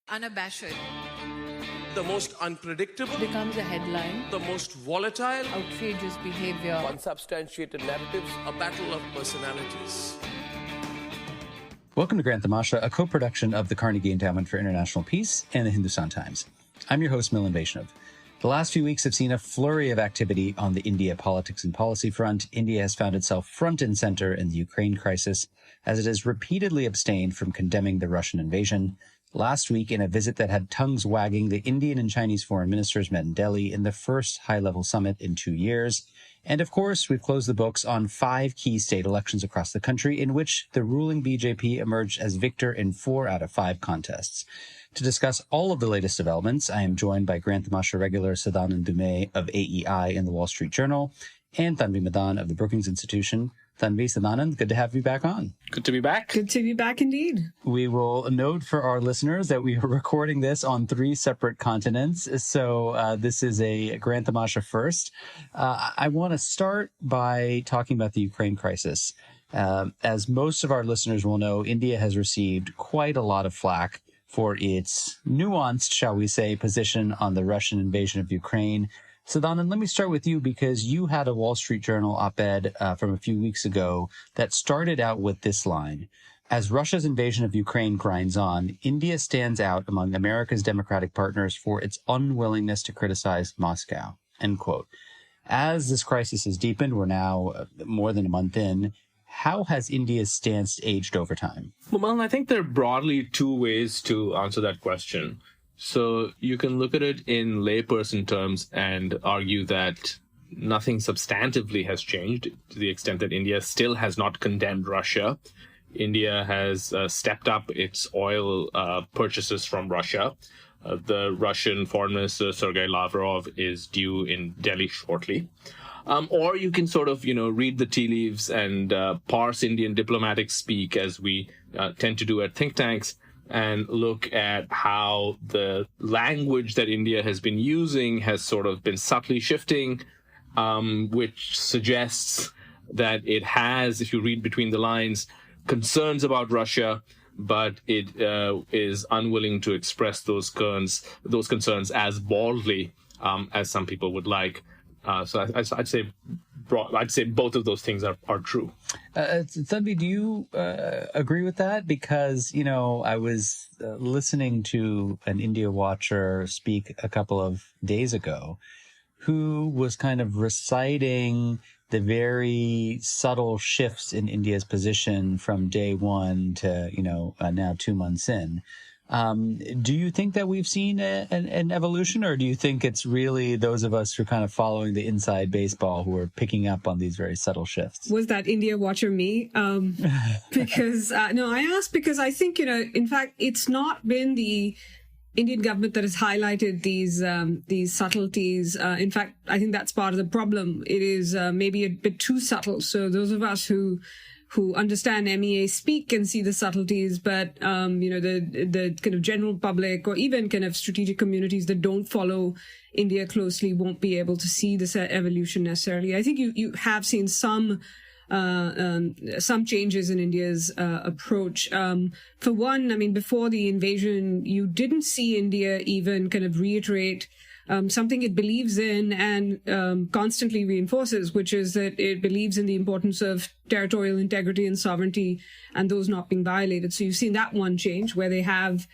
unabashed, the most unpredictable, becomes a headline, the most volatile, outrageous behavior, unsubstantiated narratives, a battle of personalities. Welcome to Grand Tamasha, a co-production of the Carnegie Endowment for International Peace and the Hindustan Times. I'm your host, Milan. The last few weeks have seen a flurry of activity on the India politics and policy front. India has found itself front and center in the Ukraine crisis, as it has repeatedly abstained from condemning the Russian invasion. Last week, in a visit that had tongues wagging, the Indian and Chinese foreign ministers met in Delhi in the first high-level summit in 2 years. And of course, we've closed the books on 5 key state elections across the country in which the ruling BJP emerged as victor in 4 out of 5 contests. To discuss all of the latest developments, I am joined by Grand Tamasha regular Sadanand Dhume of AEI and the Wall Street Journal, and Tanvi Madan of the Brookings Institution. Tanvi, Sadanand, good to have you back on. Good to be back. Good to be back indeed. We will note for our listeners that we are recording this on 3 separate continents, so this is a Grand Tamasha first. I want to start by talking about the Ukraine crisis. As most of our listeners will know, India has received quite a lot of flack for its nuanced, shall we say, position on the Russian invasion of Ukraine. Sadanand, let me start with you because you had a Wall Street Journal op-ed from a few weeks ago that started out with this line. As Russia's invasion of Ukraine grinds on, India stands out among America's democratic partners for its unwillingness to criticize Moscow, end quote. As this crisis has deepened, we're now more than a month in. How has India's stance aged over time? Well, I think there are broadly 2 ways to answer that question. So you can look at it in layperson terms and argue that nothing substantively has changed to the extent that India still has not condemned Russia. India has stepped up its oil purchases from Russia. The Russian Foreign Minister, Sergei Lavrov, is due in Delhi shortly. Or you can sort of, read the tea leaves and parse Indian diplomatic speak as we tend to do at think tanks and look at how the language that India has been using has sort of been subtly shifting, which suggests that it has, if you read between the lines, concerns about Russia, but it is unwilling to express those concerns as boldly as some people would like. So I'd say both of those things are true. Tanvi, do you agree with that? Because, I was listening to an India watcher speak a couple of days ago who was kind of reciting the very subtle shifts in India's position from day one to, now 2 months in. Do you think that we've seen an evolution, or do you think it's really those of us who are kind of following the inside baseball who are picking up on these very subtle shifts? Was that India watcher me? Because, no, I asked because I think, in fact, it's not been the Indian government that has highlighted these subtleties. In fact, I think that's part of the problem. It is maybe a bit too subtle. So those of us who understand MEA speak and see the subtleties, but, the kind of general public or even kind of strategic communities that don't follow India closely won't be able to see this evolution necessarily. I think you have seen some changes in India's approach. For one, before the invasion, you didn't see India even kind of reiterate something it believes in and constantly reinforces, which is that it believes in the importance of territorial integrity and sovereignty and those not being violated. So you've seen that one change where they have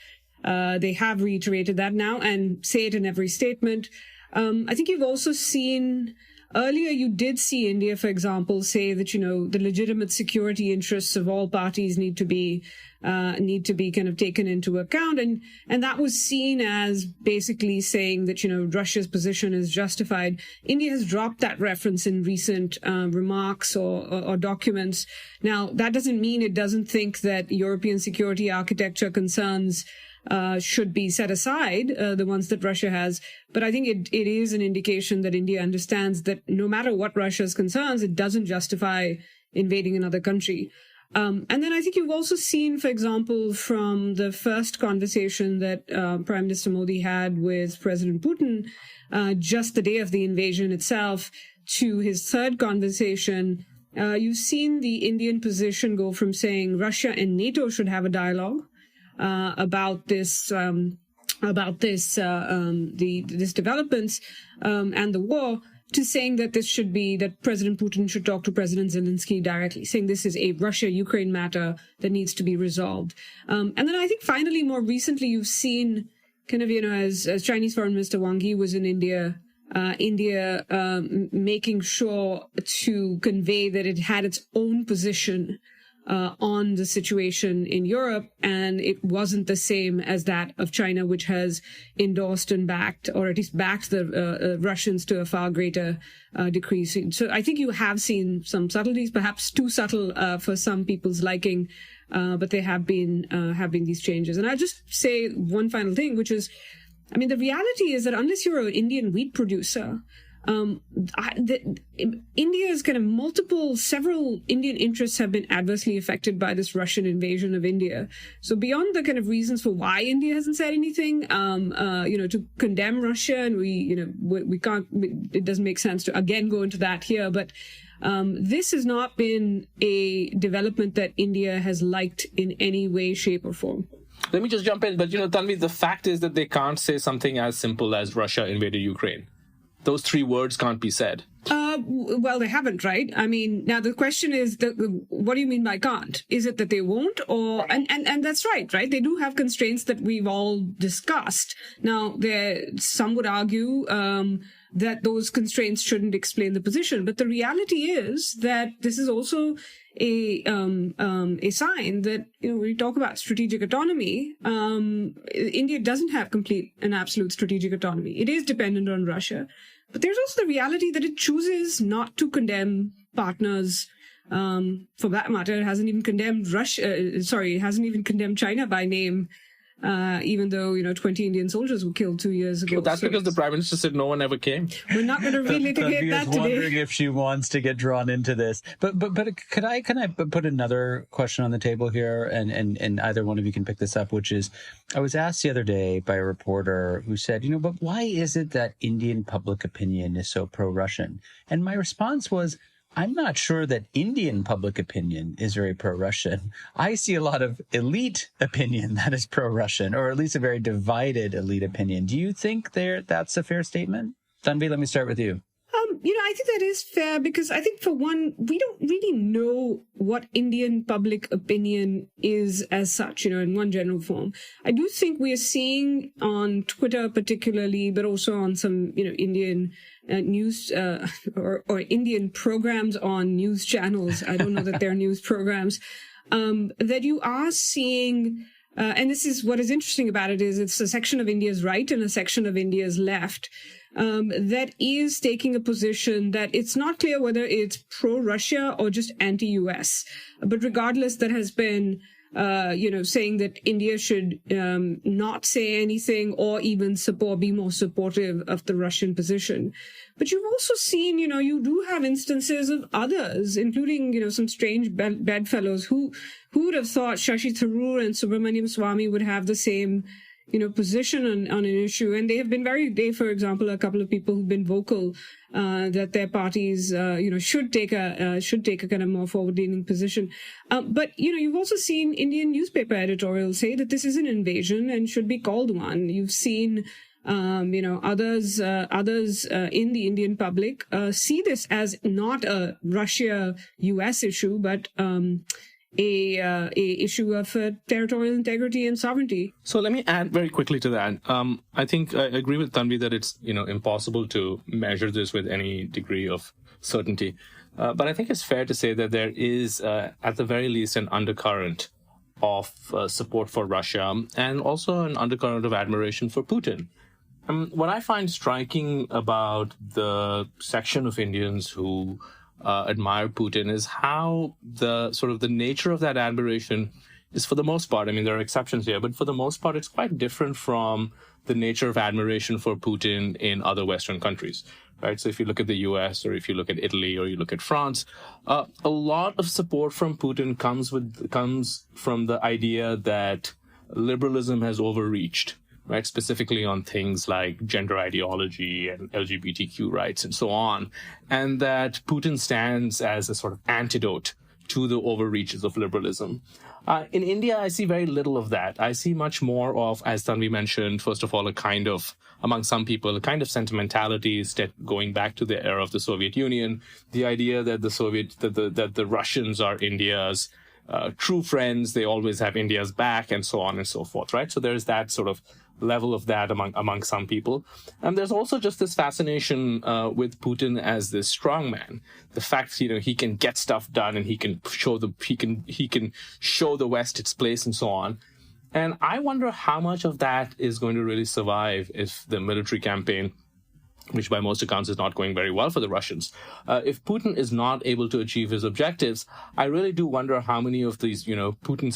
reiterated that now and say it in every statement. I think you've also seen earlier, you did see India, for example, say that, the legitimate security interests of all parties need to be kind of taken into account. And that was seen as basically saying that, Russia's position is justified. India has dropped that reference in recent remarks or documents. Now, that doesn't mean it doesn't think that European security architecture concerns should be set aside, the ones that Russia has. But I think it is an indication that India understands that no matter what Russia's concerns, it doesn't justify invading another country. And then I think you've also seen, for example, from the first conversation that Prime Minister Modi had with President Putin just the day of the invasion itself to his third conversation, you've seen the Indian position go from saying Russia and NATO should have a dialogue about this developments and the war, to saying that that President Putin should talk to President Zelensky directly, saying this is a Russia-Ukraine matter that needs to be resolved. And then I think finally, more recently, you've seen kind of, as Chinese Foreign Minister Wang Yi was in India, making sure to convey that it had its own position on the situation in Europe, and it wasn't the same as that of China, which has endorsed and backed, or at least backed the Russians to a far greater degree. So I think you have seen some subtleties, perhaps too subtle for some people's liking, but there have been these changes. And I'll just say one final thing, which is, I mean, the reality is that unless you're an Indian wheat producer, India's kind of several Indian interests have been adversely affected by this Russian invasion of India. So beyond the kind of reasons for why India hasn't said anything, to condemn Russia, and we can't, it doesn't make sense to again go into that here, but this has not been a development that India has liked in any way, shape, or form. Let me just jump in, but Tanvi, the fact is that they can't say something as simple as Russia invaded Ukraine. Those three words can't be said. Well, they haven't, right? I mean, now the question is, what do you mean by can't? Is it that they won't? Or and that's right? They do have constraints that we've all discussed. Now, some would argue that those constraints shouldn't explain the position, but the reality is that this is also a sign that, when we talk about strategic autonomy, India doesn't have complete and absolute strategic autonomy. It is dependent on Russia. But there's also the reality that it chooses not to condemn partners. For that matter, it hasn't even condemned it hasn't even condemned China by name, even though, 20 Indian soldiers were killed 2 years ago. Well, that's because the Prime Minister said no one ever came. We're not going to relitigate that today. Wondering if she wants to get drawn into this. But can I put another question on the table here, and either one of you can pick this up, which is, I was asked the other day by a reporter who said, but why is it that Indian public opinion is so pro-Russian? And my response was, I'm not sure that Indian public opinion is very pro-Russian. I see a lot of elite opinion that is pro-Russian, or at least a very divided elite opinion. Do you think that's a fair statement? Tanvi, let me start with you. I think that is fair, because I think, for one, we don't really know what Indian public opinion is as such, in one general form. I do think we are seeing on Twitter particularly, but also on some, Indian news or Indian programs on news channels. I don't know that they're news programs, that you are seeing, and this is what is interesting about it, is it's a section of India's right and a section of India's left, that is taking a position that it's not clear whether it's pro-Russia or just anti-US. But regardless, that has been, saying that India should not say anything or even be more supportive of the Russian position. But you've also seen, you do have instances of others, including, some strange bedfellows. Who would have thought Shashi Tharoor and Subramaniam Swamy would have the same position on an issue? And they have been for example, a couple of people who've been vocal that their parties, should take a kind of more forward-leaning position. But you've also seen Indian newspaper editorials say that this is an invasion and should be called one. You've seen, others in the Indian public see this as not a Russia-US issue, but a issue of territorial integrity and sovereignty. So let me add very quickly to that. I think I agree with Tanvi that it's impossible to measure this with any degree of certainty. But I think it's fair to say that there is, at the very least, an undercurrent of support for Russia, and also an undercurrent of admiration for Putin. What I find striking about the section of Indians who admire Putin is how the nature of that admiration is, for the most part, there are exceptions here, but for the most part, it's quite different from the nature of admiration for Putin in other Western countries, right? So if you look at the US, or if you look at Italy, or you look at France, a lot of support from Putin comes from the idea that liberalism has overreached, right? Specifically on things like gender ideology and LGBTQ rights and so on. And that Putin stands as a sort of antidote to the overreaches of liberalism. In India, I see very little of that. I see much more of, as Tanvi mentioned, first of all, a kind of, among some people, a kind of sentimentality going back to the era of the Soviet Union, the idea that the Russians are India's true friends, they always have India's back, and so on and so forth, right? So there's that sort of level of that among some people. And there's also just this fascination with Putin as this strongman. The fact, he can get stuff done and he can show the West its place and so on. And I wonder how much of that is going to really survive if the military campaign, which by most accounts is not going very well for the Russians. If Putin is not able to achieve his objectives, I really do wonder how many of these, Indian Putin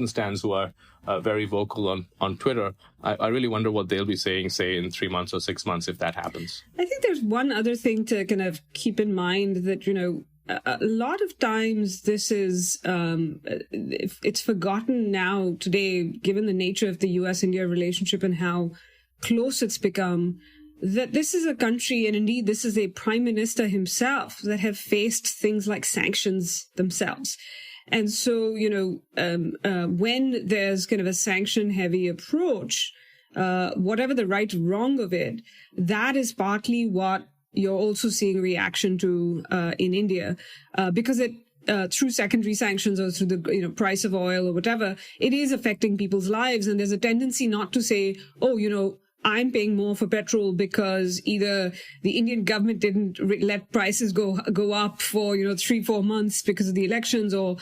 stands who are very vocal on Twitter, I really wonder what they'll be saying, say, in 3 months or 6 months if that happens. I think there's one other thing to kind of keep in mind that, a lot of times this is, it's forgotten now today, given the nature of the US-India relationship and how close it's become, that this is a country, and indeed this is a prime minister himself, that have faced things like sanctions themselves. And so, when there's kind of a sanction-heavy approach, whatever the right or wrong of it, that is partly what you're also seeing reaction to in India, because it through secondary sanctions or through the price of oil or whatever, it is affecting people's lives, and there's a tendency not to say, I'm paying more for petrol because either the Indian government didn't let prices go up for 3-4 months because of the elections, or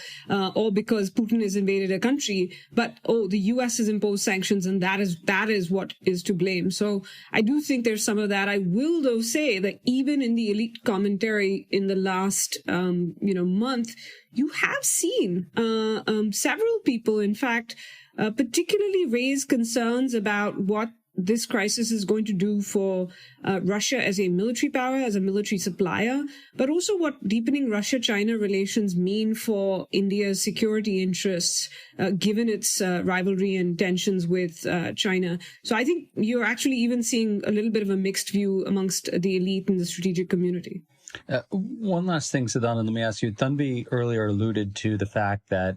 because Putin has invaded a country, but the US has imposed sanctions, and that is what is to blame. So I do think there's some of that. I will though say that even in the elite commentary in the last month, you have seen several people, in fact, particularly raise concerns about what this crisis is going to do for Russia as a military power, as a military supplier, but also what deepening Russia-China relations mean for India's security interests, given its rivalry and tensions with China. So I think you're actually even seeing a little bit of a mixed view amongst the elite and the strategic community. One last thing, Sadanand, let me ask you. Tanvi earlier alluded to the fact that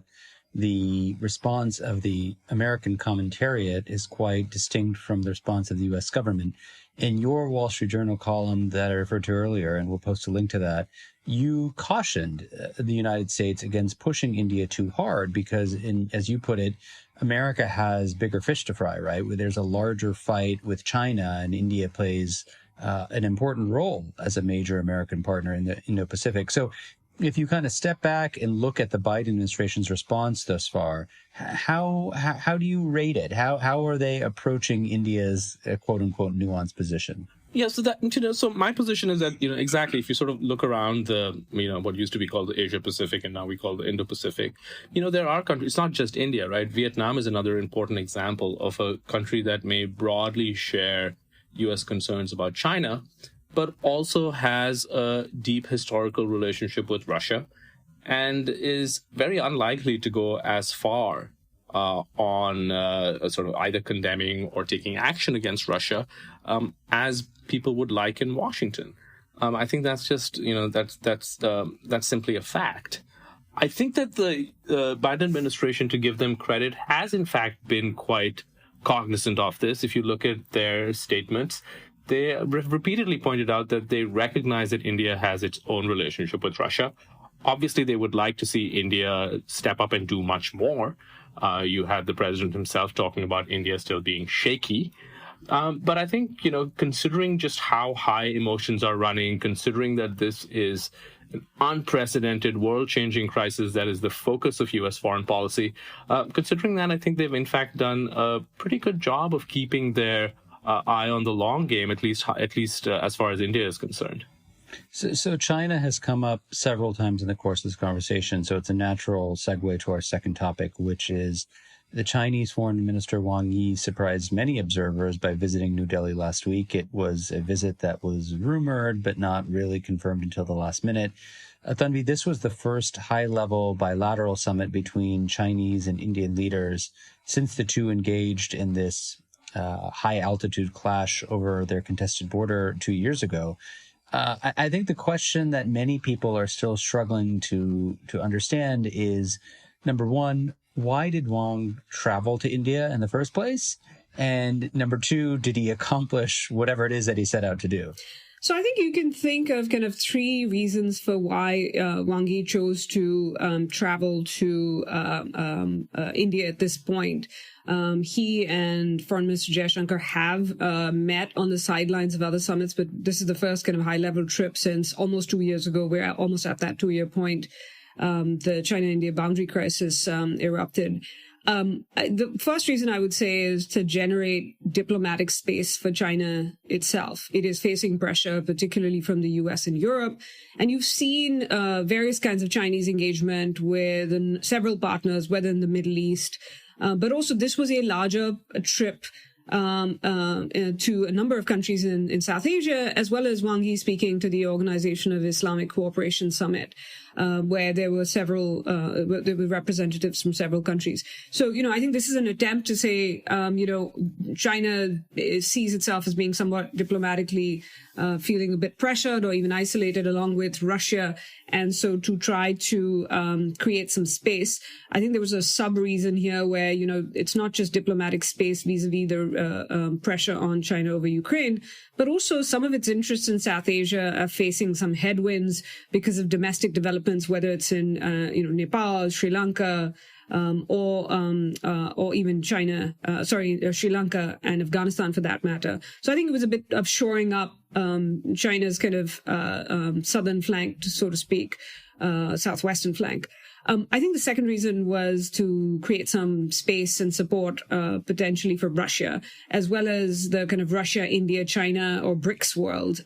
the response of the American commentariat is quite distinct from the response of the U.S. government. In your Wall Street Journal column that I referred to earlier, and we'll post a link to that, you cautioned the United States against pushing India too hard because, as you put it, America has bigger fish to fry, right? Where there's a larger fight with China, and India plays an important role as a major American partner in the Indo-Pacific. So if you kind of step back and look at the Biden administration's response thus far, how do you rate it? How are they approaching India's quote unquote nuanced position? Yeah, so my position is that, exactly, if you sort of look around the, what used to be called the Asia Pacific and now we call the Indo-Pacific, there are countries, it's not just India, right? Vietnam is another important example of a country that may broadly share U.S. concerns about China, but also has a deep historical relationship with Russia and is very unlikely to go as far on sort of either condemning or taking action against Russia as people would like in Washington. I think that's just, that's simply a fact. I think that the Biden administration, to give them credit, has in fact been quite cognizant of this. If you look at their statements, they repeatedly pointed out that they recognize that India has its own relationship with Russia. Obviously, they would like to see India step up and do much more. You had the president himself talking about India still being shaky. But I think, considering just how high emotions are running, considering that this is an unprecedented world-changing crisis that is the focus of U.S. foreign policy, considering that, I think they've in fact done a pretty good job of keeping their eye on the long game, at least as far as India is concerned. So China has come up several times in the course of this conversation, so it's a natural segue to our second topic, which is the Chinese Foreign Minister Wang Yi surprised many observers by visiting New Delhi last week. It was a visit that was rumored, but not really confirmed until the last minute. Tanvi, this was the first high-level bilateral summit between Chinese and Indian leaders since the two engaged in this high-altitude clash over their contested border 2 years ago. I think the question that many people are still struggling to understand is, number one, why did Wang travel to India in the first place? And number two, did he accomplish whatever it is that he set out to do? So I think you can think of kind of three reasons for why Wang Yi chose to travel to India at this point. He and Foreign Minister Jaishankar have met on the sidelines of other summits, but this is the first kind of high-level trip since almost 2 years ago. We're almost at that 2-year point. The China-India boundary crisis erupted. The first reason I would say is to generate diplomatic space for China itself. It is facing pressure, particularly from the US and Europe. And you've seen various kinds of Chinese engagement with several partners, whether in the Middle East, but also this was a larger trip to a number of countries in South Asia, as well as Wang Yi speaking to the Organization of Islamic Cooperation Summit, where there were representatives from several countries. So, I think this is an attempt to say, China sees itself as being somewhat diplomatically feeling a bit pressured or even isolated along with Russia. And so to try to create some space, I think there was a sub-reason here where, it's not just diplomatic space vis-a-vis the pressure on China over Ukraine, but also some of its interests in South Asia are facing some headwinds because of domestic developments, whether it's in, Nepal, Sri Lanka, or even China, Sri Lanka and Afghanistan for that matter. So I think it was a bit of shoring up China's kind of southern flank, so to speak, southwestern flank. I think the second reason was to create some space and support potentially for Russia, as well as the kind of Russia, India, China, or BRICS world,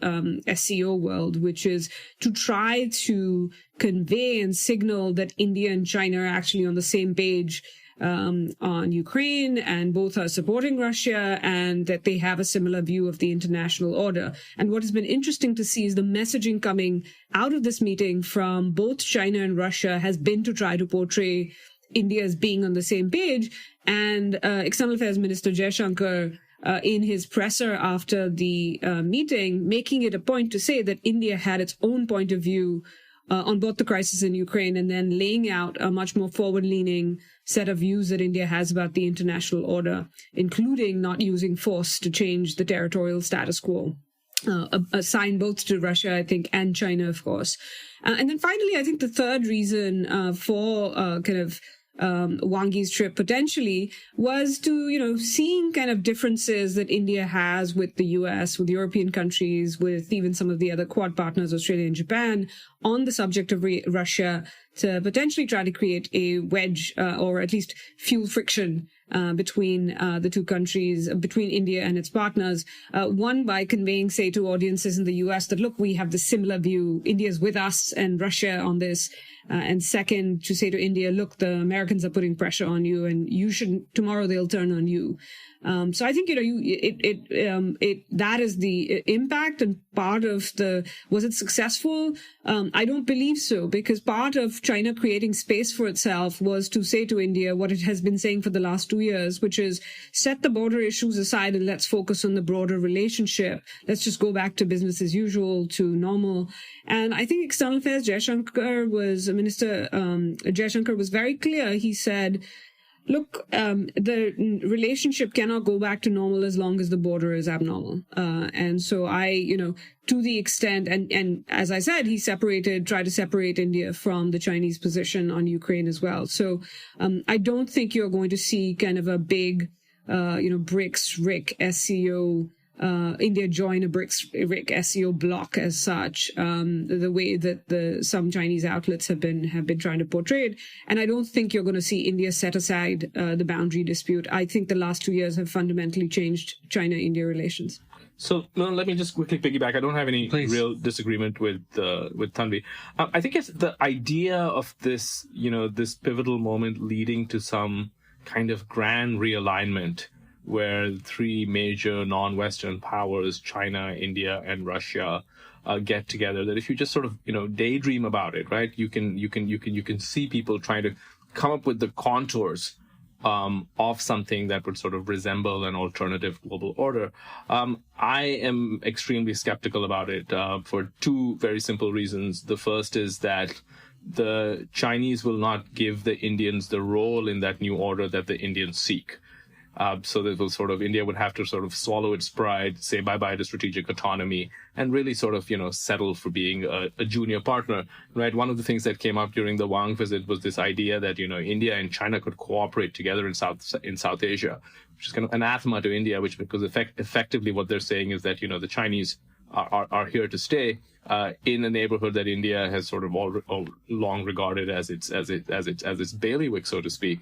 SCO world, which is to try to convey and signal that India and China are actually on the same page on Ukraine, and both are supporting Russia, and that they have a similar view of the international order. And what has been interesting to see is the messaging coming out of this meeting from both China and Russia has been to try to portray India as being on the same page. And External Affairs Minister Jaishankar, in his presser after the meeting, making it a point to say that India had its own point of view on both the crisis in Ukraine, and then laying out a much more forward-leaning set of views that India has about the international order, including not using force to change the territorial status quo. A sign both to Russia, I think, and China, of course. And then finally, I think the third reason for Wang Yi's trip potentially was to, seeing kind of differences that India has with the US, with European countries, with even some of the other Quad partners, Australia and Japan, on the subject of Russia, to potentially try to create a wedge or at least fuel friction between the two countries, between India and its partners. One, by conveying, say, to audiences in the US that, look, we have this similar view. India's with us and Russia on this. And second, to say to India, look, the Americans are putting pressure on you, and you shouldn't, tomorrow they'll turn on you. So I think, that is the impact, and part of was it successful? I don't believe so, because part of China creating space for itself was to say to India what it has been saying for the last 2 years, which is set the border issues aside and let's focus on the broader relationship. Let's just go back to business as usual, to normal. And I think External Affairs Minister Jaishankar was very clear. He said, look, the relationship cannot go back to normal as long as the border is abnormal. And so to the extent, and as I said, he tried to separate India from the Chinese position on Ukraine as well. So I don't think you're going to see kind of a big, BRICS, RIC, SCO, India join a BRICS SCO bloc as such, the way that some Chinese outlets have been trying to portray it. And I don't think you're going to see India set aside the boundary dispute. I think the last 2 years have fundamentally changed China-India relations. So let me just quickly piggyback. I don't have any real disagreement with Tanvi. I think it's the idea of this, this pivotal moment leading to some kind of grand realignment, where three major non-Western powers, China, India, and Russia, get together. That if you just sort of daydream about it, right, you can see people trying to come up with the contours of something that would sort of resemble an alternative global order. I am extremely skeptical about it for two very simple reasons. The first is that the Chinese will not give the Indians the role in that new order that the Indians seek. So that will sort of, India would have to sort of swallow its pride, say bye-bye to strategic autonomy, and really sort of, settle for being a junior partner, right? One of the things that came up during the Wang visit was this idea that, India and China could cooperate together in South Asia, which is kind of anathema to India, because effectively what they're saying is that, the Chinese are here to stay in a neighborhood that India has sort of all long regarded as its bailiwick, so to speak.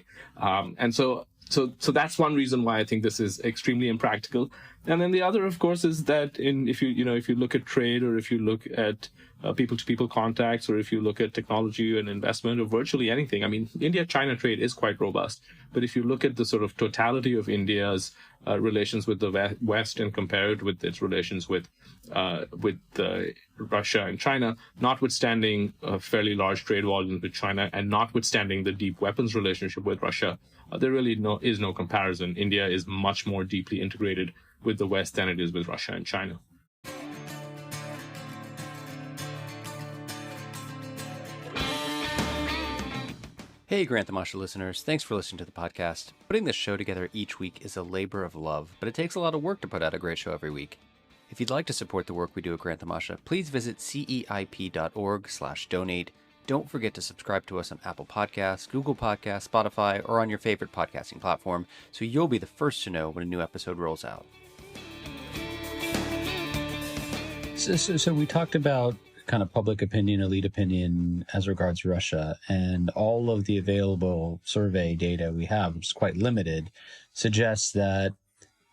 So that's one reason why I think this is extremely impractical. And then the other, of course, is that if you look at trade, or if you look at people-to-people contacts, or if you look at technology and investment, or virtually anything, I mean, India-China trade is quite robust. But if you look at the sort of totality of India's relations with the West and compare it with its relations with Russia and China, notwithstanding a fairly large trade volume with China, and notwithstanding the deep weapons relationship with Russia, there really is no comparison. India is much more deeply integrated with the West than it is with Russia and China. Hey, Grand Tamasha listeners. Thanks for listening to the podcast. Putting this show together each week is a labor of love, but it takes a lot of work to put out a great show every week. If you'd like to support the work we do at Grand Tamasha, please visit ceip.org/donate. Don't forget to subscribe to us on Apple Podcasts, Google Podcasts, Spotify, or on your favorite podcasting platform, so you'll be the first to know when a new episode rolls out. So we talked about kind of public opinion, elite opinion as regards Russia, and all of the available survey data we have, which is quite limited, suggests that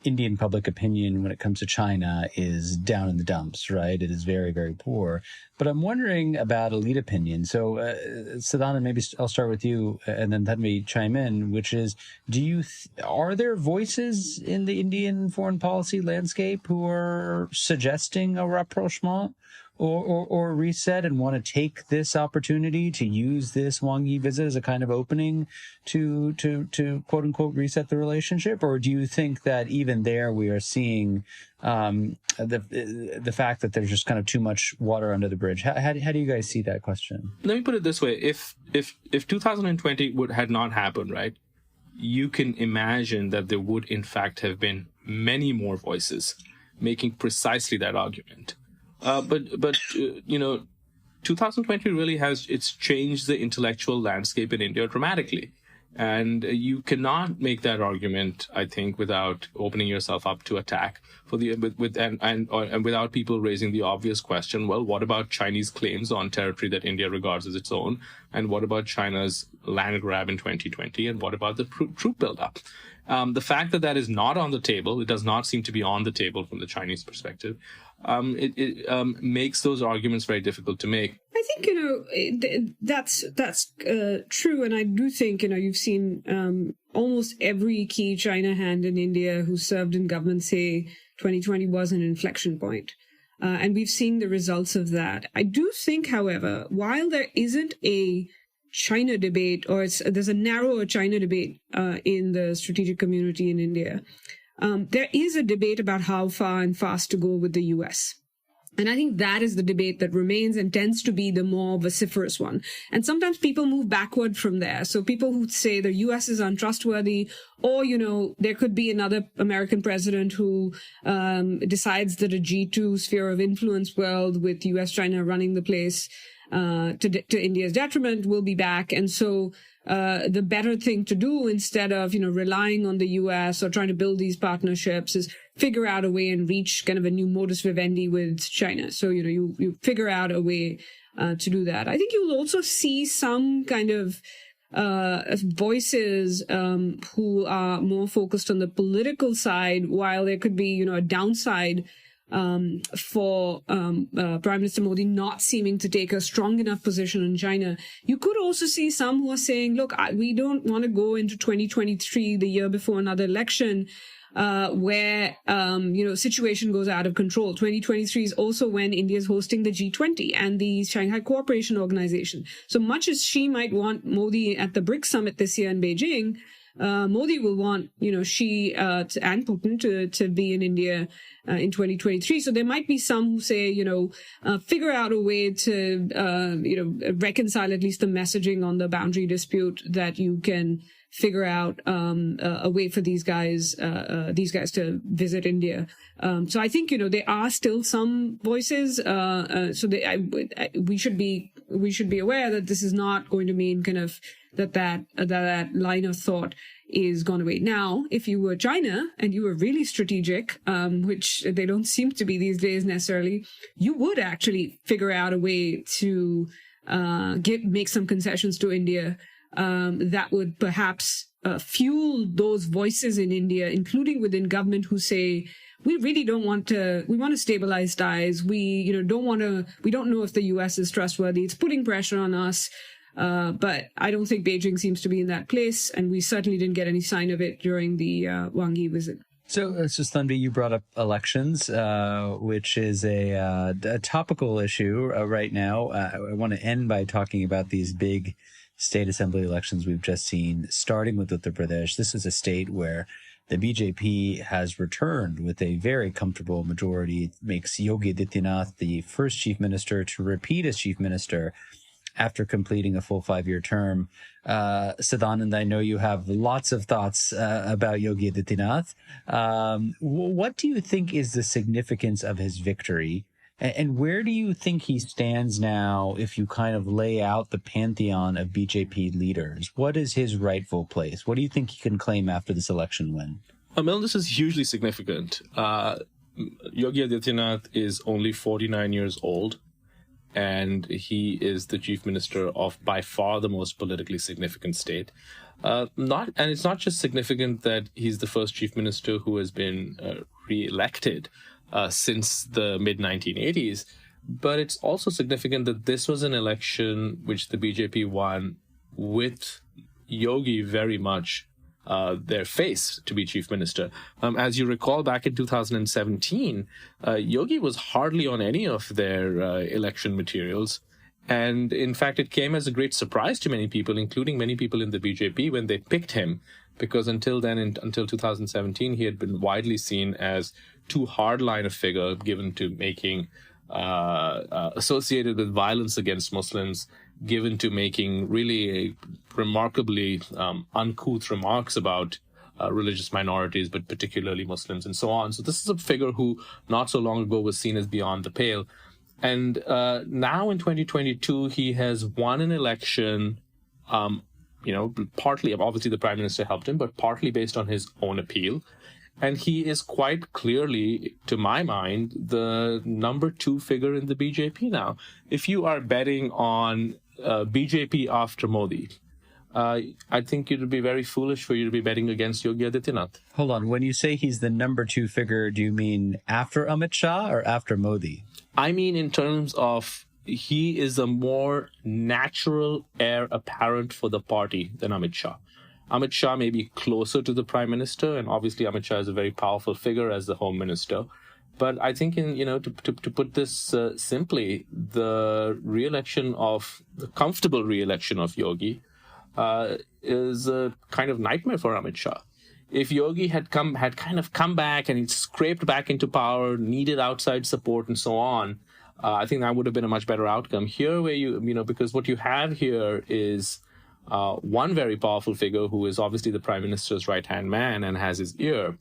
Indian public opinion when it comes to China is down in the dumps, right? It is very, very poor. But I'm wondering about elite opinion. So, Sadanand, maybe I'll start with you, and then Tanvi chime in, which is, are there voices in the Indian foreign policy landscape who are suggesting a rapprochement or a reset, and want to take this opportunity to use this Wang Yi visit as a kind of opening to quote unquote reset the relationship? Or do you think that even there we are seeing the fact that there's just kind of too much water under the bridge? How do you guys see that question? Let me put it this way: if 2020 had not happened, right, you can imagine that there would in fact have been many more voices making precisely that argument. But 2020 really it's changed the intellectual landscape in India dramatically. And you cannot make that argument, I think, without opening yourself up to attack and without people raising the obvious question, well, what about Chinese claims on territory that India regards as its own? And what about China's land grab in 2020? And what about the troop buildup? The fact that is not on the table, it does not seem to be on the table from the Chinese perspective, it makes those arguments very difficult to make. I think, that's true. And I do think, you've seen almost every key China hand in India who served in government say 2020 was an inflection point. And we've seen the results of that. I do think, however, while there isn't a China debate, or there's a narrower China debate in the strategic community in India, there is a debate about how far and fast to go with the US. And I think that is the debate that remains and tends to be the more vociferous one. And sometimes people move backward from there. So people who say the US is untrustworthy, or, there could be another American president who decides that a G2 sphere of influence world with US-China running the place to India's detriment will be back. And so the better thing to do, instead of, relying on the US or trying to build these partnerships, is figure out a way and reach kind of a new modus vivendi with China. So, you figure out a way to do that. I think you'll also see some kind of voices who are more focused on the political side, while there could be, a downside for Prime Minister Modi not seeming to take a strong enough position in China. You could also see some who are saying, look, we don't want to go into 2023, the year before another election, where, situation goes out of control. 2023 is also when India is hosting the G20 and the Shanghai Cooperation Organization. So much as she might want Modi at the BRICS summit this year in Beijing, Modi will want, Xi and Putin to be in India in 2023. So there might be some who say, figure out a way to, reconcile at least the messaging on the boundary dispute, that you can figure out a way for these guys to visit India. So I think, there are still some voices. We should be aware that this is not going to mean kind of that line of thought is gone away. Now, if you were China and you were really strategic, which they don't seem to be these days necessarily, you would actually figure out a way to make some concessions to India that would perhaps fuel those voices in India, including within government, who say, we really don't want to, we want to stabilize ties. We, we don't know if the US is trustworthy. It's putting pressure on us. But I don't think Beijing seems to be in that place. And we certainly didn't get any sign of it during the Wang Yi visit. So, Tanvi, you brought up elections, which is a topical issue right now. I want to end by talking about these big state assembly elections we've just seen, starting with Uttar Pradesh. This is a state where the BJP has returned with a very comfortable majority. It makes Yogi Adityanath the first chief minister to repeat as chief minister after completing a full 5-year term. Sadanand, I know you have lots of thoughts about Yogi Adityanath. What do you think is the significance of his victory? And where do you think he stands now if you kind of lay out the pantheon of BJP leaders? What is his rightful place? What do you think he can claim after this election win? Amil, this is hugely significant. Yogi Adityanath is only 49 years old, and he is the chief minister of by far the most politically significant state. And it's not just significant that he's the first chief minister who has been re-elected since the mid-1980s, but it's also significant that this was an election which the BJP won with Yogi very much their face to be chief minister. As you recall, back in 2017, Yogi was hardly on any of their election materials. And in fact, it came as a great surprise to many people, including many people in the BJP, when they picked him, because until then, until 2017, he had been widely seen as too hardline a figure, given to making associated with violence against Muslims, given to making really remarkably uncouth remarks about religious minorities, but particularly Muslims and so on. So this is a figure who not so long ago was seen as beyond the pale. And now in 2022, he has won an election, partly, obviously the prime minister helped him, but partly based on his own appeal. And he is quite clearly, to my mind, the number 2 figure in the BJP now. If you are betting on BJP after Modi, I think it would be very foolish for you to be betting against Yogi Adityanath. Hold on. When you say he's the number 2 figure, do you mean after Amit Shah or after Modi? I mean in terms of he is a more natural heir apparent for the party than Amit Shah. Amit Shah may be closer to the prime minister, and obviously Amit Shah is a very powerful figure as the home minister. But I think, to put this simply, the comfortable re-election of Yogi is a kind of nightmare for Amit Shah. If Yogi had kind of come back and he'd scraped back into power, needed outside support and so on, I think that would have been a much better outcome. Here, where because what you have here is one very powerful figure who is obviously the prime minister's right-hand man and has his ear.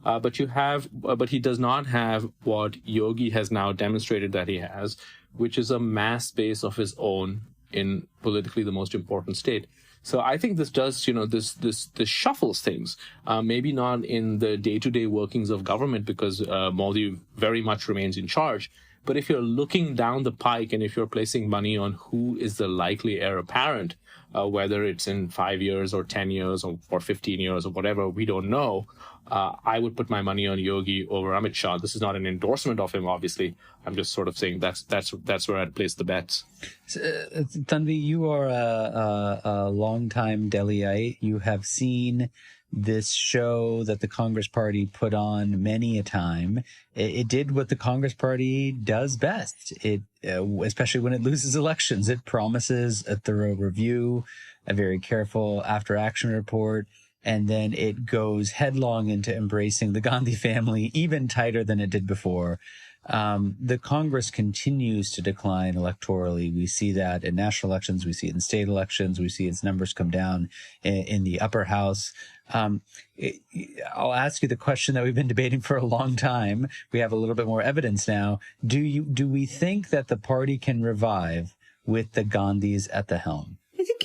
But he does not have what Yogi has now demonstrated that he has, which is a mass base of his own in politically the most important state. So I think this does, this shuffles things, maybe not in the day-to-day workings of government, because Modi very much remains in charge. But if you're looking down the pike and if you're placing money on who is the likely heir apparent, whether it's in 5 years or 10 years or 15 years or whatever, we don't know. I would put my money on Yogi over Amit Shah. This is not an endorsement of him, obviously. I'm just sort of saying that's where I'd place the bets. Tanvi, you are a longtime Delhiite. You have seen this show that the Congress Party put on many a time. It did what the Congress Party does best. It, especially when it loses elections, it promises a thorough review, a very careful after-action report. and then it goes headlong into embracing the Gandhi family even tighter than it did before. The Congress continues to decline electorally. We see that in national elections. We see it in state elections. We see its numbers come down in the upper house. I'll ask you the question that we've been debating for a long time. We have a little bit more evidence now. Do we think that the party can revive with the Gandhis at the helm? I think,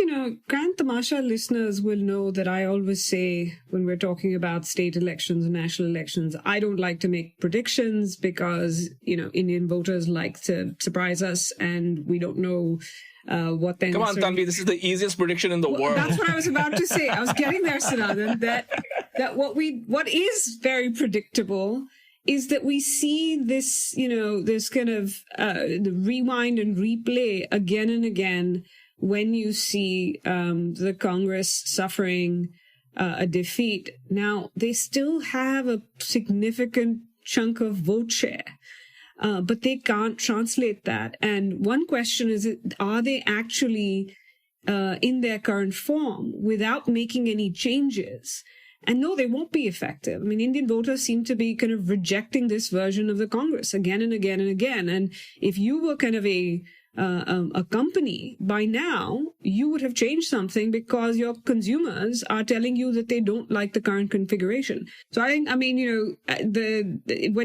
Grand Tamasha listeners will know that I always say when we're talking about state elections and national elections, I don't like to make predictions because, Indian voters like to surprise us and we don't know what then. Come on, Tanvi, this is the easiest prediction in the world. That's what I was about to say. I was getting there, Sadanand, that what is very predictable is that we see this, this kind of the rewind and replay again and again when you see the Congress suffering a defeat. Now, they still have a significant chunk of vote share, but they can't translate that. And one question is, are they actually in their current form without making any changes? And no, they won't be effective. I mean, Indian voters seem to be kind of rejecting this version of the Congress again and again and again. And if you were kind of a company, by now you would have changed something because your consumers are telling you that they don't like the current configuration. So when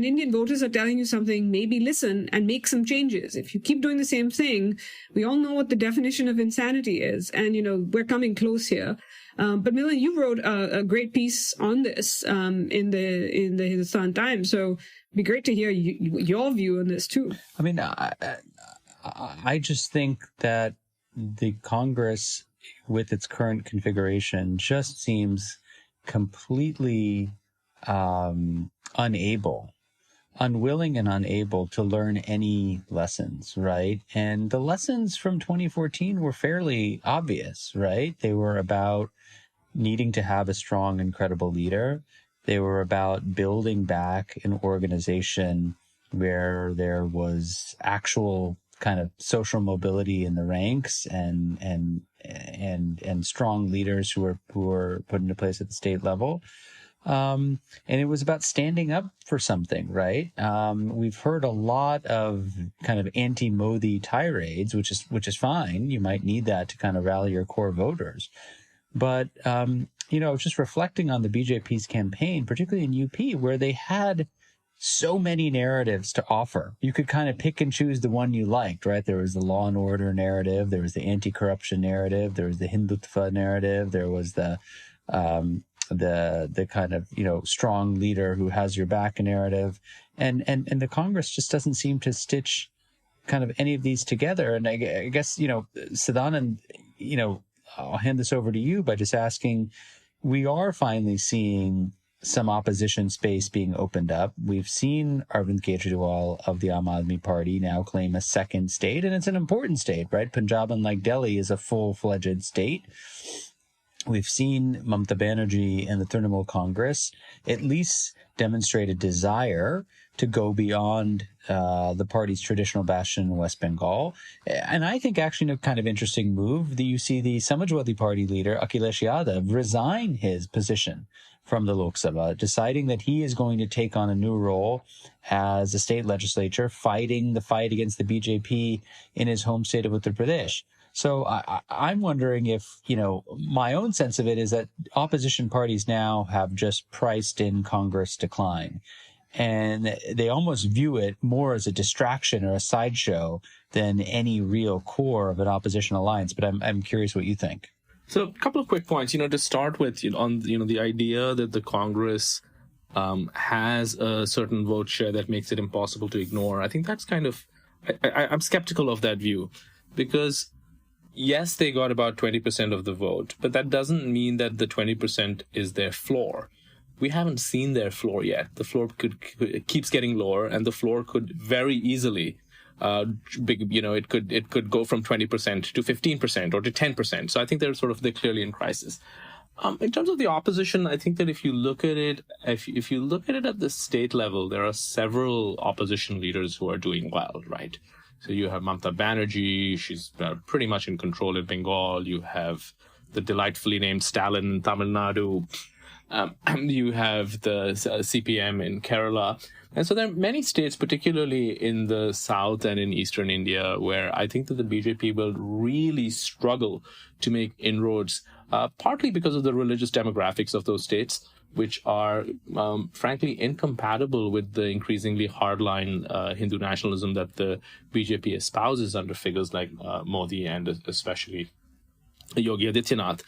Indian voters are telling you something, maybe listen and make some changes. If you keep doing the same thing, we all know what the definition of insanity is, and we're coming close here. But Milan, you wrote a great piece on this in the Hindustan Times, so it'd be great to hear your view on this too. I mean, I just think that the Congress, with its current configuration, just seems completely unwilling and unable to learn any lessons, right? And the lessons from 2014 were fairly obvious, right? They were about needing to have a strong and credible leader. They were about building back an organization where there was actual kind of social mobility in the ranks and strong leaders who were put into place at the state level. And it was about standing up for something, right? We've heard a lot of kind of anti-Modi tirades, which is fine. You might need that to kind of rally your core voters. But, just reflecting on the BJP's campaign, particularly in UP, where they had so many narratives to offer. You could kind of pick and choose the one you liked, right? There was the law and order narrative. There was the anti-corruption narrative. There was the Hindutva narrative. There was the kind of, strong leader who has your back narrative. And the Congress just doesn't seem to stitch kind of any of these together. And I guess, Sadanand, I'll hand this over to you by just asking, we are finally seeing some opposition space being opened up. We've seen Arvind Kejriwal of the Aam Aadmi Party now claim a second state, and it's an important state, right? Punjab, unlike Delhi, is a full-fledged state. We've seen Mamata Banerjee and the Trinamool Congress at least demonstrate a desire to go beyond the party's traditional bastion in West Bengal. And I think actually a kind of interesting move that you see the Samajwadi Party leader, Akhilesh Yadav, resign his position from the Lok Sabha, deciding that he is going to take on a new role as a state legislature, fighting the fight against the BJP in his home state of Uttar Pradesh. So I'm wondering if, my own sense of it is that opposition parties now have just priced in Congress decline. And they almost view it more as a distraction or a sideshow than any real core of an opposition alliance. But I'm curious what you think. So a couple of quick points, to start with, on, the idea that the Congress has a certain vote share that makes it impossible to ignore. I think that's kind of, I'm skeptical of that view because, yes, they got about 20% of the vote, but that doesn't mean that the 20% is their floor. We haven't seen their floor yet. The floor keeps getting lower, and the floor could very easily, it could go from 20% to 15% or to 10%. So I think they're clearly in crisis. In terms of the opposition, I think that if you look at it, if you look at it at the state level, there are several opposition leaders who are doing well, right? So you have Mamata Banerjee, she's pretty much in control in Bengal. You have the delightfully named Stalin in Tamil Nadu. You have the CPM in Kerala. And so there are many states, particularly in the south and in eastern India, where I think that the BJP will really struggle to make inroads, partly because of the religious demographics of those states, which are, frankly, incompatible with the increasingly hardline Hindu nationalism that the BJP espouses under figures like Modi and especially Yogi Adityanath.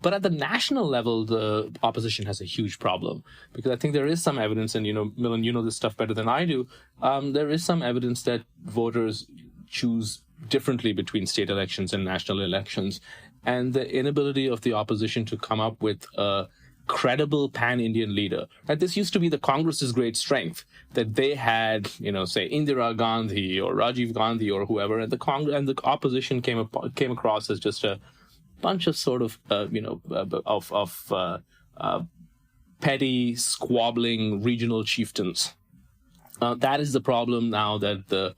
But at the national level, the opposition has a huge problem, because I think there is some evidence, and, Milan, you know this stuff better than I do. There is some evidence that voters choose differently between state elections and national elections. And the inability of the opposition to come up with a credible pan-Indian leader. Right? This used to be the Congress's great strength, that they had, say Indira Gandhi or Rajiv Gandhi or whoever, and the opposition came across as just a bunch of sort of petty, squabbling regional chieftains. That is the problem now that the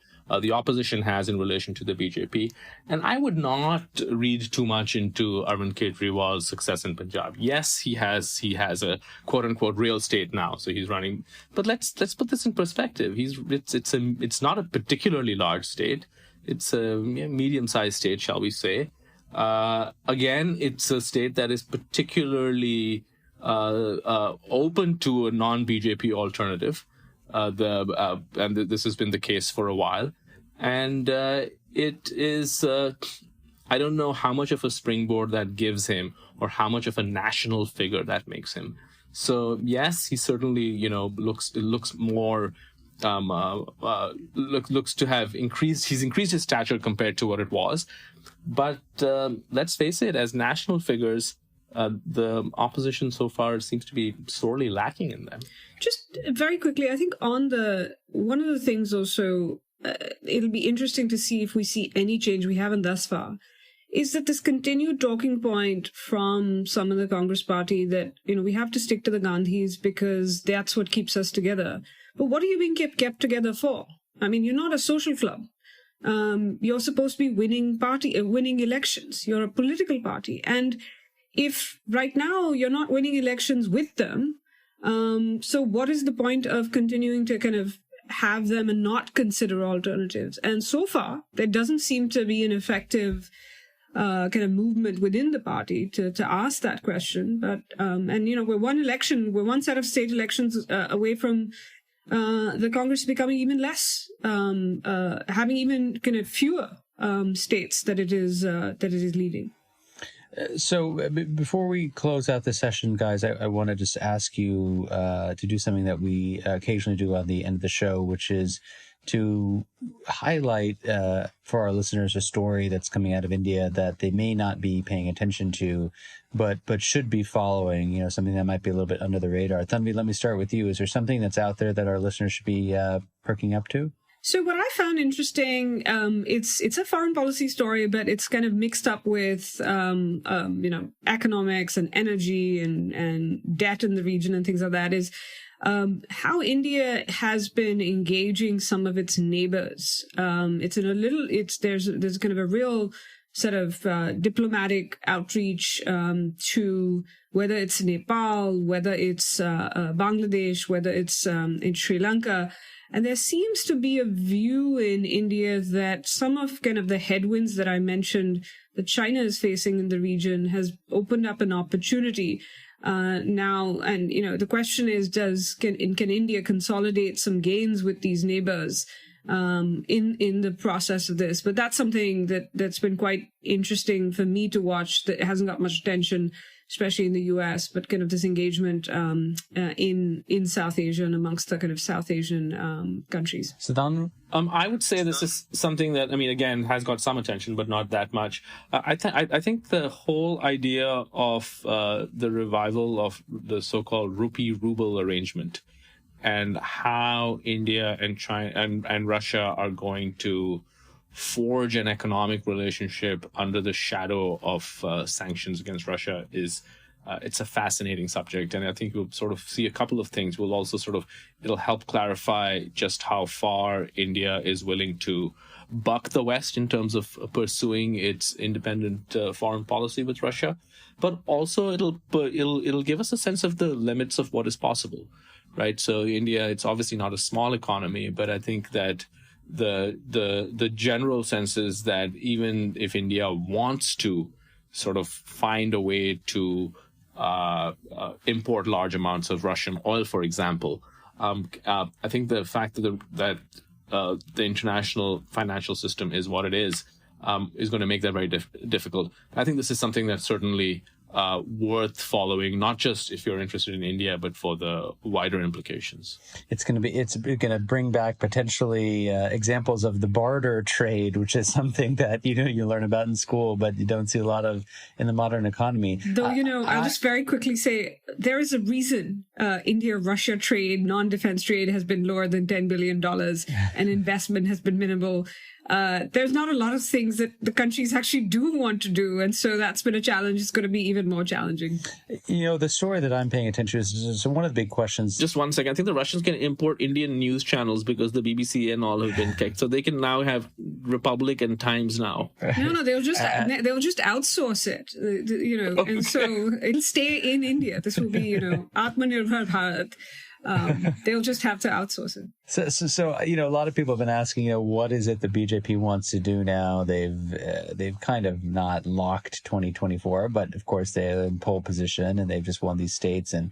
opposition has in relation to the BJP. And I would not read too much into Arvind Kejriwal's success in Punjab. Yes, he has a quote unquote real state now, so he's running. But let's put this in perspective. It's not a particularly large state. It's a medium-sized state, shall we say. Again, it's a state that is particularly open to a non-BJP alternative. And this has been the case for a while. And it is, I don't know how much of a springboard that gives him or how much of a national figure that makes him. So, yes, he certainly, looks more, looks to have increased his stature compared to what it was. But let's face it, as national figures, the opposition so far seems to be sorely lacking in them. Just very quickly, I think one of the things also, it'll be interesting to see if we see any change we haven't thus far, is that this continued talking point from some of the Congress party that, we have to stick to the Gandhis because that's what keeps us together. But what are you being kept together for? I mean, you're not a social club. You're supposed to be winning elections. You're a political party. And if right now you're not winning elections with them, so what is the point of continuing to kind of have them and not consider alternatives? And so far, there doesn't seem to be an effective kind of movement within the party to ask that question. But we're one set of state elections away from the Congress becoming even less, having even kind of fewer states that it is leading. So before we close out the session, guys, I want to just ask you to do something that we occasionally do on the end of the show, which is to highlight for our listeners a story that's coming out of India that they may not be paying attention to, but should be following, something that might be a little bit under the radar. Tanvi, let me start with you. Is there something that's out there that our listeners should be perking up to? So what I found interesting, it's a foreign policy story, but it's kind of mixed up with, economics and energy and debt in the region and things like that, is how India has been engaging some of its neighbors. There's kind of a real sort of diplomatic outreach to whether it's Nepal, whether it's Bangladesh, whether it's in Sri Lanka. And there seems to be a view in India that some of kind of the headwinds that I mentioned that China is facing in the region has opened up an opportunity now. And, the question is, can India consolidate some gains with these neighbors in the process of this? But that's something that's been quite interesting for me to watch, that hasn't got much attention, especially in the US, but kind of this engagement in South Asia and amongst the kind of South Asian countries. Sadanand? I would say this is something that, again, has got some attention, but not that much. I think the whole idea of the revival of the so-called rupee-ruble arrangement and how India and China and Russia are going to forge an economic relationship under the shadow of sanctions against Russia is it's a fascinating subject. And I think we'll sort of see a couple of things. We'll also it'll help clarify just how far India is willing to buck the West in terms of pursuing its independent foreign policy with Russia, but also it'll give us a sense of the limits of what is possible, right? So India, it's obviously not a small economy, but I think that the general sense is that even if India wants to sort of find a way to import large amounts of Russian oil, for example, I think the fact that the international financial system is what it is going to make that very difficult. I think this is something that's certainly worth following, not just if you're interested in India, but for the wider implications. It's going to bring back potentially examples of the barter trade, which is something that you learn about in school, but you don't see a lot of in the modern economy. Though I'll just very quickly say there is a reason India-Russia trade, non-defense trade, has been lower than $10 billion, and investment has been minimal. There's not a lot of things that the countries actually do want to do. And so that's been a challenge. It's going to be even more challenging. The story that I'm paying attention to is one of the big questions. Just 1 second. I think the Russians can import Indian news channels because the BBC and all have been kicked. So they can now have Republic and Times now. No, they'll just outsource it, and so it'll stay in India. This will be, Atmanirbhar Bharat. They'll just have to outsource it. So a lot of people have been asking, what is it the BJP wants to do now? They've kind of not locked 2024, but of course they're in pole position and they've just won these states. And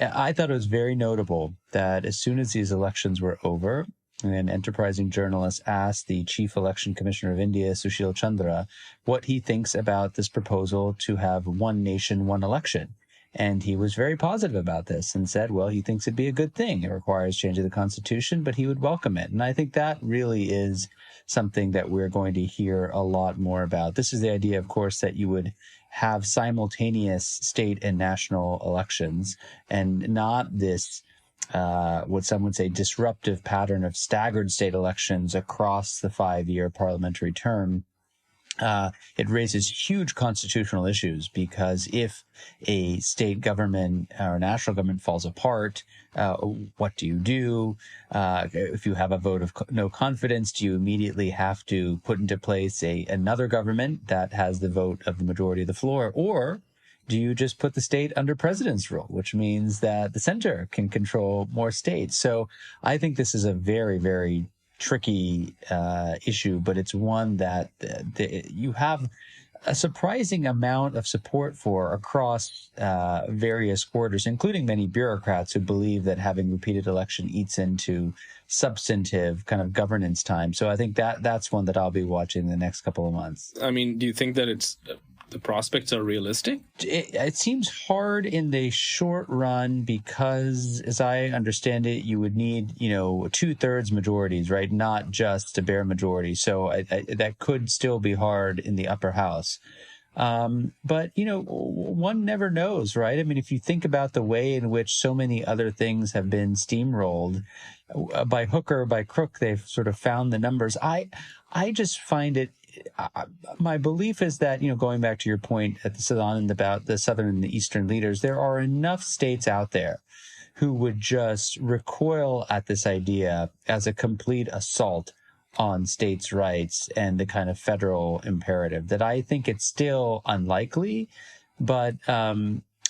I thought it was very notable that as soon as these elections were over, an enterprising journalist asked the Chief Election Commissioner of India, Sushil Chandra, what he thinks about this proposal to have one nation, one election. And he was very positive about this and said, well, he thinks it'd be a good thing. It requires change of the Constitution, but he would welcome it. And I think that really is something that we're going to hear a lot more about. This is the idea, of course, that you would have simultaneous state and national elections and not this, what some would say, disruptive pattern of staggered state elections across the 5-year parliamentary term. It raises huge constitutional issues because if a state government or national government falls apart, what do you do? If you have a vote of no confidence, do you immediately have to put into place another government that has the vote of the majority of the floor? Or do you just put the state under president's rule, which means that the center can control more states? So I think this is a very, very tricky issue, but it's one that you have a surprising amount of support for across various quarters, including many bureaucrats who believe that having repeated election eats into substantive kind of governance time. So I think that's one that I'll be watching the next couple of months. I mean, do you think that the prospects are realistic? It seems hard in the short run because, as I understand it, you would need, 2/3 majorities, right? Not just a bare majority. So that could still be hard in the upper house. But, one never knows, right? I mean, if you think about the way in which so many other things have been steamrolled, by hook or by crook, they've sort of found the numbers. I just find it, my belief is that, going back to your point at the Sadanand about the southern and the eastern leaders, there are enough states out there who would just recoil at this idea as a complete assault on states' rights and the kind of federal imperative that I think it's still unlikely, but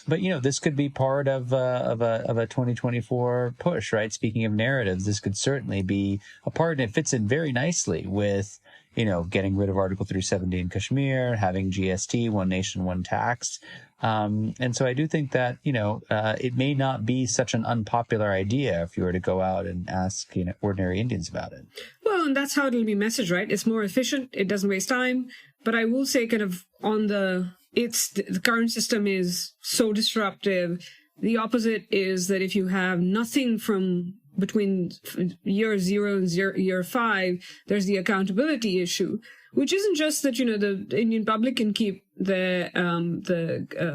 this could be part of a 2024 push, right? Speaking of narratives, this could certainly be a part, and it fits in very nicely with, getting rid of Article 370 in Kashmir, having GST, one nation, one tax. And so I do think that, it may not be such an unpopular idea if you were to go out and ask, ordinary Indians about it. Well, and that's how it'll be messaged, right? It's more efficient. It doesn't waste time. But I will say kind of the current system is so disruptive. The opposite is that if you have nothing from between year 0 and year 5, there's the accountability issue, which isn't just that, the Indian public can keep the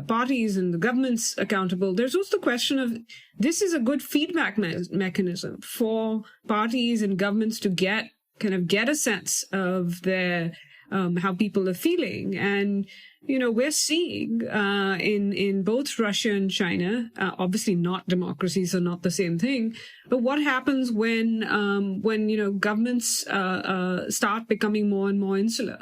parties and the governments accountable. There's also the question of this is a good feedback mechanism for parties and governments to get a sense of their how people are feeling. And, we're seeing in both Russia and China, obviously not democracies are not the same thing, but what happens when governments start becoming more and more insular.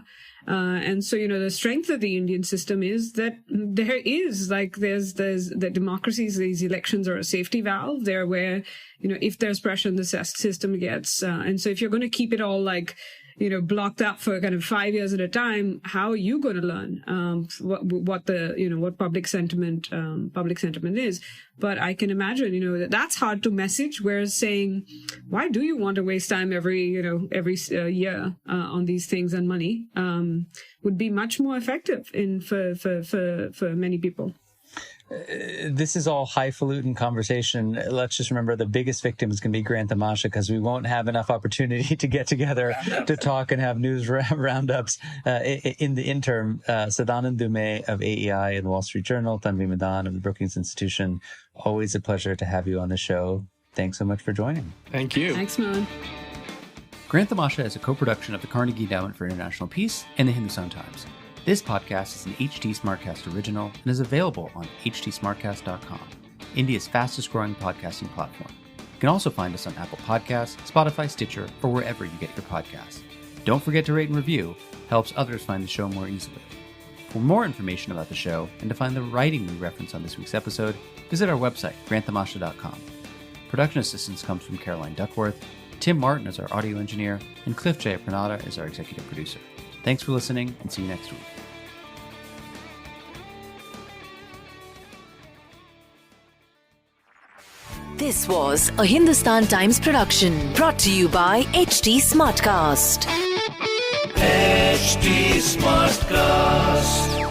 And so, the strength of the Indian system is that there's the democracies, these elections are a safety valve. They're where, if there's pressure in the system gets, and so if you're going to keep it all blocked up for kind of 5 years at a time, how are you going to learn what public sentiment is? But I can imagine, that's hard to message. Whereas saying, why do you want to waste time every year on these things and money would be much more effective for many people. This is all highfalutin conversation. Let's just remember the biggest victim is going to be Grand Tamasha, because we won't have enough opportunity to get together to talk and have news roundups. In the interim, Sadanand Dhume of AEI and the Wall Street Journal, Tanvi Madan of the Brookings Institution, always a pleasure to have you on the show. Thanks so much for joining. Thank you. Thanks, Milan. Grand Tamasha is a co-production of the Carnegie Endowment for International Peace and the Hindustan Times. This podcast is an HT Smartcast original and is available on htsmartcast.com, India's fastest-growing podcasting platform. You can also find us on Apple Podcasts, Spotify, Stitcher, or wherever you get your podcasts. Don't forget to rate and review. Helps others find the show more easily. For more information about the show and to find the writing we reference on this week's episode, visit our website, grandtamasha.com. Production assistance comes from Caroline Duckworth, Tim Martin is our audio engineer, and Cliff Jayapranada is our executive producer. Thanks for listening, and see you next week. This was a Hindustan Times production brought to you by HT Smartcast. HT Smartcast.